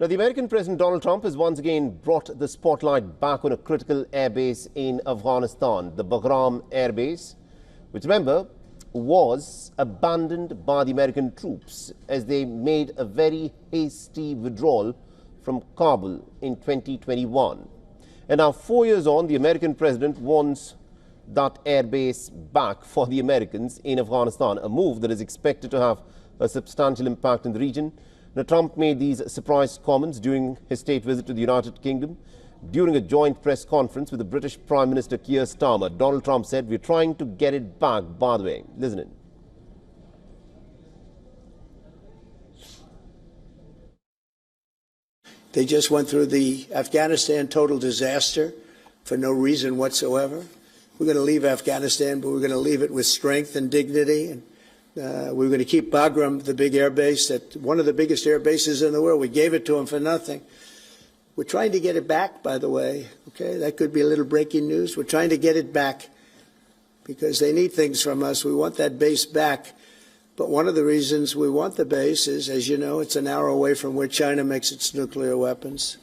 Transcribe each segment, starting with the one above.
Now, the American President Donald Trump has once again brought the spotlight back on a critical airbase in Afghanistan, the Bagram airbase, which, remember, was abandoned by the American troops as they made a very hasty withdrawal from Kabul in 2021. And now, 4 years on, the American president wants that airbase back for the Americans in Afghanistan, a move that is expected to have a substantial impact in the region. Now, Trump made these surprise comments during his state visit to the United Kingdom. During a joint press conference with the British Prime Minister Keir Starmer, Donald Trump said, "We're trying to get it back, by the way." Listen in. They just went through the Afghanistan total disaster for no reason whatsoever. We're going to leave Afghanistan, but we're going to leave it with strength and dignity. And we're going to keep Bagram, the big air base, one of the biggest air bases in the world. We gave it to them for nothing. We're trying to get it back, by the way. Okay, that could be a little breaking news. We're trying to get it back because they need things from us. We want that base back. But one of the reasons we want the base is, as you know, it's an hour away from where China makes its nuclear weapons.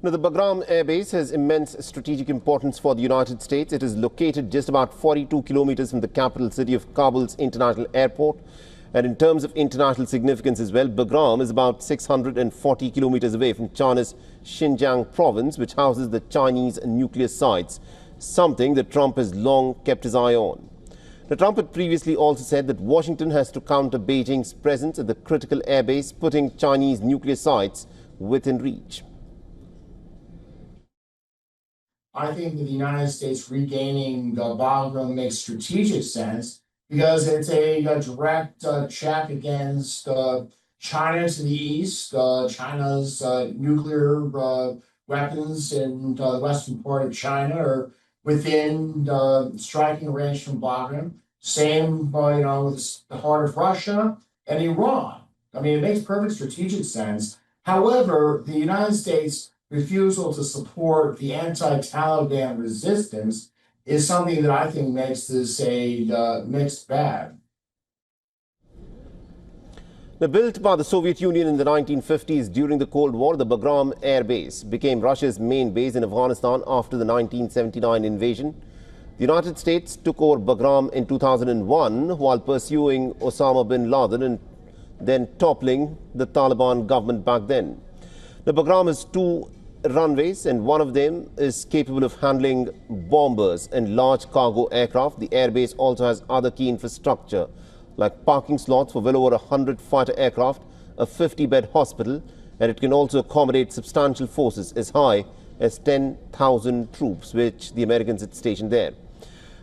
Now, the Bagram Air Base has immense strategic importance for the United States. It is located just about 42 kilometers from the capital city of Kabul's international airport. And in terms of international significance as well, Bagram is about 640 kilometers away from China's Xinjiang province, which houses the Chinese nuclear sites, something that Trump has long kept his eye on. Now, Trump had previously also said that Washington has to counter Beijing's presence at the critical airbase, putting Chinese nuclear sites within reach. I think that the United States regaining Bagram makes strategic sense because it's a direct check against China to the east, China's nuclear weapons in the western part of China are within striking range from Bagram. Same, with the heart of Russia and Iran. I mean, it makes perfect strategic sense. However, the United States' refusal to support the anti-Taliban resistance is something that I think makes this a mixed bag. Now, built by the Soviet Union in the 1950s during the Cold War, the Bagram Air Base became Russia's main base in Afghanistan after the 1979 invasion. The United States took over Bagram in 2001 while pursuing Osama bin Laden and then toppling the Taliban government back then. The Bagram has two runways, and one of them is capable of handling bombers and large cargo aircraft. The airbase also has other key infrastructure like parking slots for well over 100 fighter aircraft, a 50-bed hospital, and it can also accommodate substantial forces as high as 10,000 troops, which the Americans had stationed there.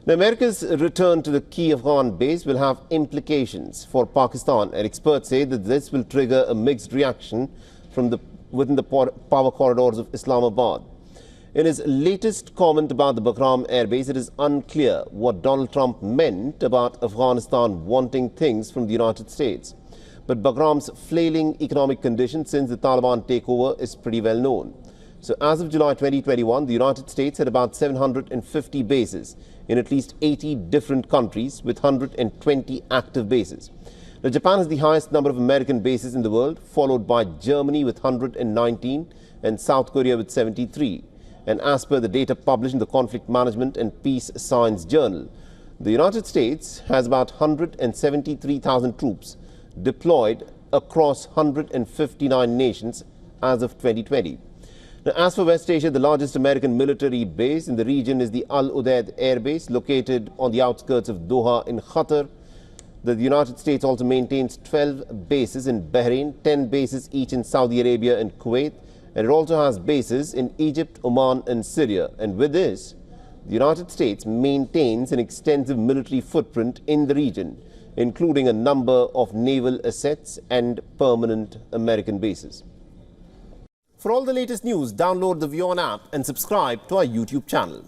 Now, America's return to the key Afghan base will have implications for Pakistan, and experts say that this will trigger a mixed reaction from within the power corridors of Islamabad. In his latest comment about the Bagram airbase, it is unclear what Donald Trump meant about Afghanistan wanting things from the United States. But Bagram's flailing economic condition since the Taliban takeover is pretty well known. So as of July 2021, the United States had about 750 bases in at least 80 different countries with 120 active bases. Now, Japan has the highest number of American bases in the world, followed by Germany with 119 and South Korea with 73. And as per the data published in the Conflict Management and Peace Science Journal, the United States has about 173,000 troops deployed across 159 nations as of 2020. Now, as for West Asia, the largest American military base in the region is the Al Udeid Air Base, located on the outskirts of Doha in Qatar. The United States also maintains 12 bases in Bahrain, 10 bases each in Saudi Arabia and Kuwait, and it also has bases in Egypt, Oman and Syria. And with this, the United States maintains an extensive military footprint in the region, including a number of naval assets and permanent American bases. For all the latest news, download the WION app and subscribe to our YouTube channel.